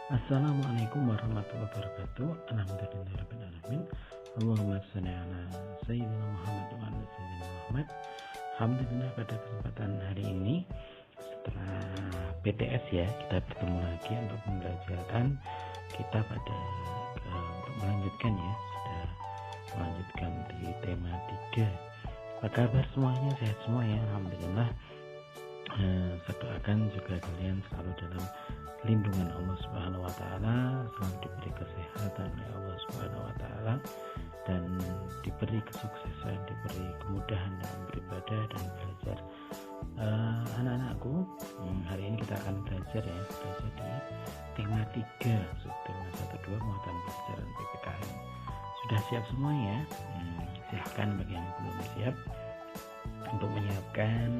Assalamualaikum warahmatullahi wabarakatuh. Alhamdulillahirabbil alamin. Allahumma shalli ala sayyidina Muhammad wa ala sayyidina Muhammad. Alhamdulillah, pada kesempatan hari ini setelah PTS ya, kita bertemu lagi untuk pembelajaran kita untuk melanjutkan ya, sudah melanjutkan di tema 3. Apa kabar semuanya? Sehat semua ya, alhamdulillah. Saya doakan juga kalian selalu dalam lindungan Allah Subhanahu wa taala, selalu diberi kesehatan oleh Allah Subhanahu wa taala, dan diberi kesuksesan, diberi kemudahan dalam beribadah dan belajar. Anak-anakku, hari ini kita akan belajar di tema 3, subtema 1-2 muatan pelajaran PPKN. Sudah siap semua ya? Silahkan bagi yang belum siap untuk menyiapkan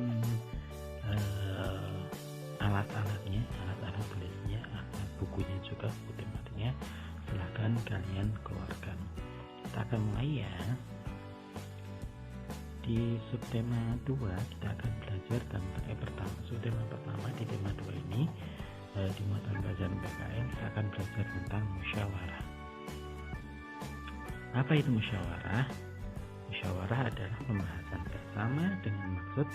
alat-alatnya, alat-alat tulisnya, alat bukunya juga, buku temanya. Silahkan kalian keluarkan. Kita akan mulai ya. Di subtema 2 kita akan belajar tentang subtema pertama di tema 2 ini, di muatan pelajaran PPKN kita akan belajar tentang musyawarah. Apa itu musyawarah? Musyawarah adalah pembahasan bersama dengan maksud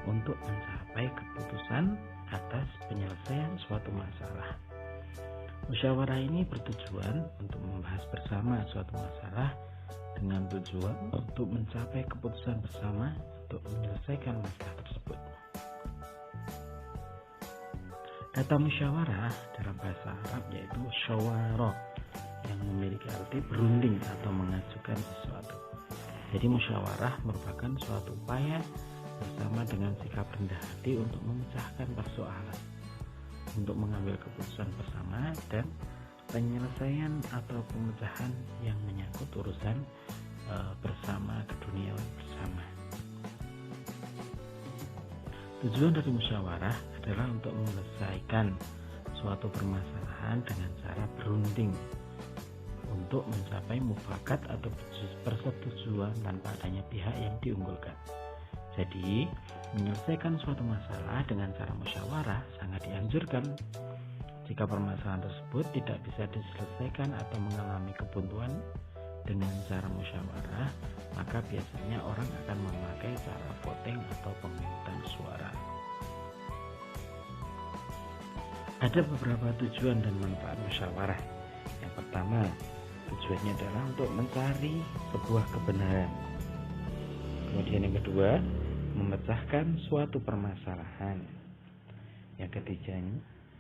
untuk mencapai keputusan atas penyelesaian suatu masalah. Musyawarah ini bertujuan untuk membahas bersama suatu masalah dengan tujuan untuk mencapai keputusan bersama untuk menyelesaikan masalah tersebut. Kata musyawarah dalam bahasa Arab yaitu syawara, yang memiliki arti berunding atau mengajukan sesuatu. Jadi musyawarah merupakan suatu upaya bersama dengan sikap rendah hati untuk memecahkan persoalan, untuk mengambil keputusan bersama dan penyelesaian atau pemecahan yang menyangkut urusan bersama, keduniawan bersama. Tujuan dari musyawarah adalah untuk menyelesaikan suatu permasalahan dengan cara berunding untuk mencapai mufakat atau persetujuan tanpa adanya pihak yang diunggulkan. Jadi, menyelesaikan suatu masalah dengan cara musyawarah sangat dianjurkan. Jika permasalahan tersebut tidak bisa diselesaikan atau mengalami kebuntuan dengan cara musyawarah, maka biasanya orang akan memakai cara voting atau pemungutan suara. Ada beberapa tujuan dan manfaat musyawarah. Yang pertama, tujuannya adalah untuk mencari sebuah kebenaran. Kemudian yang kedua, memecahkan suatu permasalahan. Yang ketiga,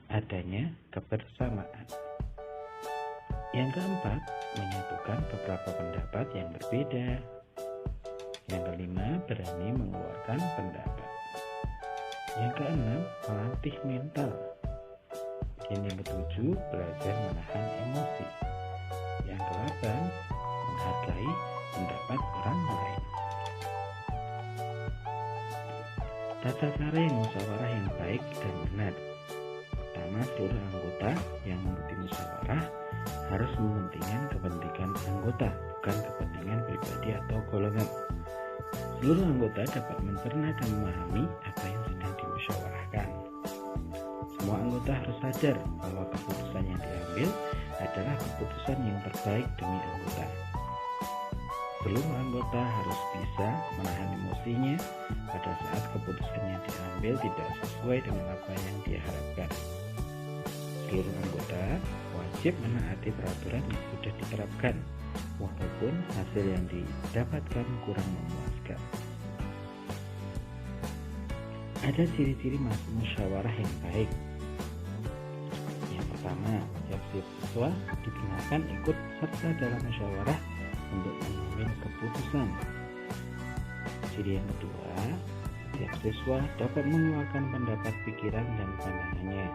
adanya kebersamaan. Yang keempat, menyatukan beberapa pendapat yang berbeda. Yang kelima, berani mengeluarkan pendapat. Yang keenam, melatih mental. Dan yang ketujuh, belajar menahan emosi. Yang kedelapan, menghargai pendapat orang lain. Tata cara musyawarah yang baik dan benar. Pertama, seluruh anggota yang mengikuti musyawarah harus mementingkan kepentingan anggota, bukan kepentingan pribadi atau golongan. Seluruh anggota dapat mencerna dan memahami apa yang sedang dimusyawarahkan. Semua anggota harus sadar bahwa keputusan yang diambil adalah keputusan yang terbaik demi anggota. Seluruh anggota harus bisa menahan emosinya pada saat keputusan yang diambil tidak sesuai dengan apa yang dia harapkan. Seluruh anggota wajib menaati peraturan yang sudah diterapkan, walaupun hasil yang didapatkan kurang memuaskan. Ada ciri-ciri musyawarah yang baik. Yang pertama, setiap siswa dikenalkan ikut serta dalam musyawarah untuk mengambil keputusan. Ciri yang kedua, setiap siswa dapat mengeluarkan pendapat, pikiran, dan pandangannya.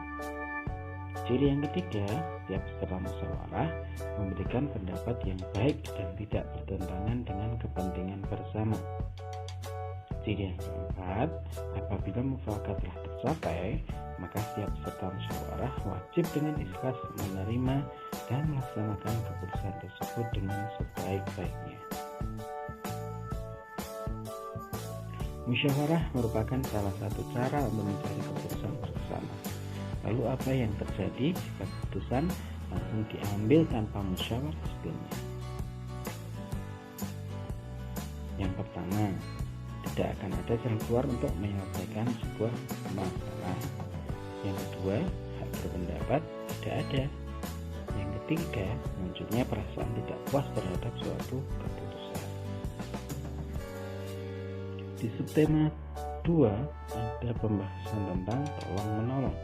Ciri yang ketiga, setiap peserta musyawarah memberikan pendapat yang baik dan tidak bertentangan dengan kepentingan bersama. Ciri yang keempat, apabila mufakat telah tercapai, maka setiap peserta musyawarah wajib dengan ikhlas menerima dan melaksanakan keputusan tersebut dengan sebaik-baiknya. Musyawarah merupakan salah satu cara untuk mencari keputusan bersama. Lalu apa yang terjadi jika keputusan langsung diambil tanpa musyawarah sebelumnya? Yang pertama, tidak akan ada jalan keluar untuk menyelesaikan sebuah masalah. Yang kedua, hak berpendapat tidak ada. Yang ketiga, munculnya perasaan tidak puas terhadap suatu keputusan. Di subtema 2 ada pembahasan tentang tolong menolong.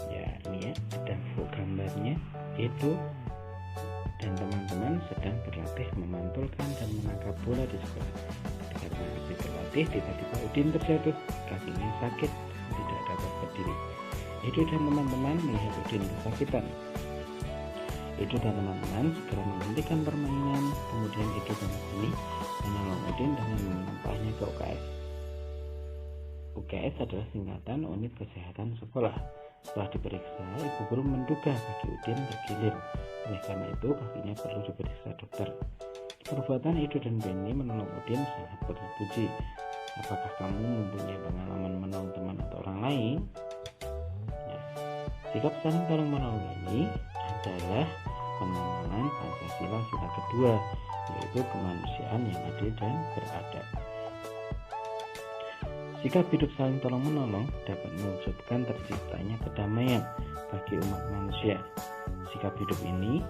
Ya, ini ya, ada gambarnya, yaitu dan teman-teman sedang berlatih memantulkan dan menangkap bola di sekolah. Ketika masih berlatih, tiba-tiba Udin terjatuh, kakinya sakit, tidak dapat berdiri. Edo dan teman-teman melihat Udin kesakitan. Edo dan teman-teman segera menghentikan permainan, kemudian Edo dan Sani menolong Udin dengan menampaknya ke UKS. UKS adalah singkatan Unit Kesehatan Sekolah. Setelah diperiksa, ibu guru menduga kaki Udin tergilir. Oleh karena itu, kakinya perlu diperiksa dokter. Perbuatan Edo dan Benny menolong Udin sangat terpuji. Apakah kamu mempunyai pengalaman menolong teman atau orang lain? Nah, sikap saling tolong menolong ini adalah pengamalan Pancasila sila kedua, yaitu kemanusiaan yang adil dan beradab. Sikap hidup saling tolong menolong dapat mewujudkan terciptanya kedamaian bagi umat manusia. Sikap hidup ini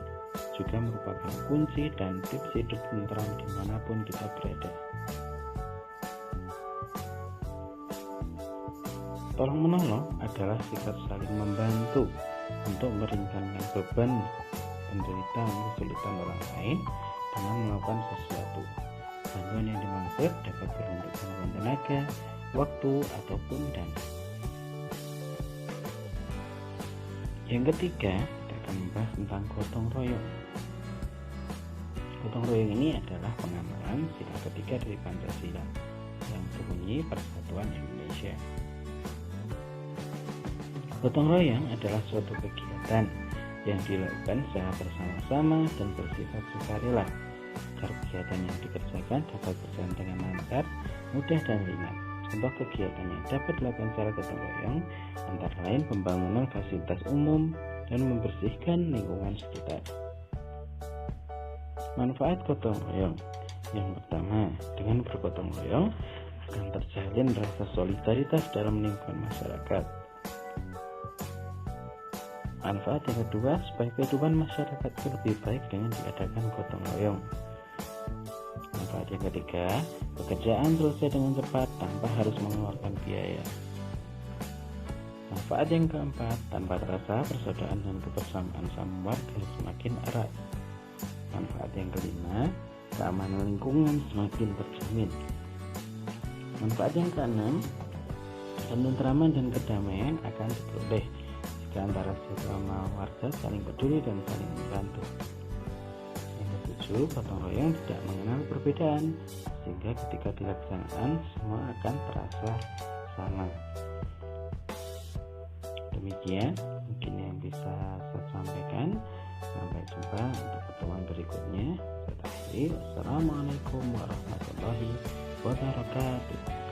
juga merupakan kunci dan tips hidup tentram dimanapun kita berada. Tolong menolong adalah sikap saling membantu untuk meringankan beban penderitaan kesulitan orang lain dengan melakukan sesuatu. Bantuan yang dimaksud dapat berbentuk bantuan tenaga, waktu, ataupun dana. Yang ketiga, kita akan membahas tentang gotong royong. Gotong royong ini adalah pengamalan sila ketiga dari Pancasila yang berbunyi Persatuan Indonesia. Gotong royong adalah suatu kegiatan yang dilakukan secara bersama-sama dan bersifat sukarela agar kegiatan yang dikerjakan dapat berjalan dengan lancar, mudah dan ringan. Contoh kegiatan yang dapat dilakukan secara gotong royong antara lain pembangunan fasilitas umum dan membersihkan lingkungan sekitar. Manfaat gotong royong. Yang pertama, dengan bergotong royong akan terjalin rasa solidaritas dalam lingkungan masyarakat. Manfaat yang kedua, supaya kehidupan masyarakat lebih baik dengan diadakan gotong royong. Manfaat yang ketiga, pekerjaan selesai dengan cepat tanpa harus mengeluarkan biaya. Manfaat yang keempat, tanpa terasa persaudaraan dan kebersamaan sama warga semakin erat. Manfaat yang kelima, keamanan lingkungan semakin terjamin. Manfaat yang keenam, ketentraman dan kedamaian akan diperoleh jika antara sesama warga saling peduli dan saling membantu. Yang ketujuh, gotong royong tidak mengenal perbedaan, sehingga ketika dilaksanakan semua akan terasa sama. Demikian mungkin yang bisa saya sampaikan. Sampai jumpa untuk pertemuan berikutnya. Assalamualaikum warahmatullahi wabarakatuh.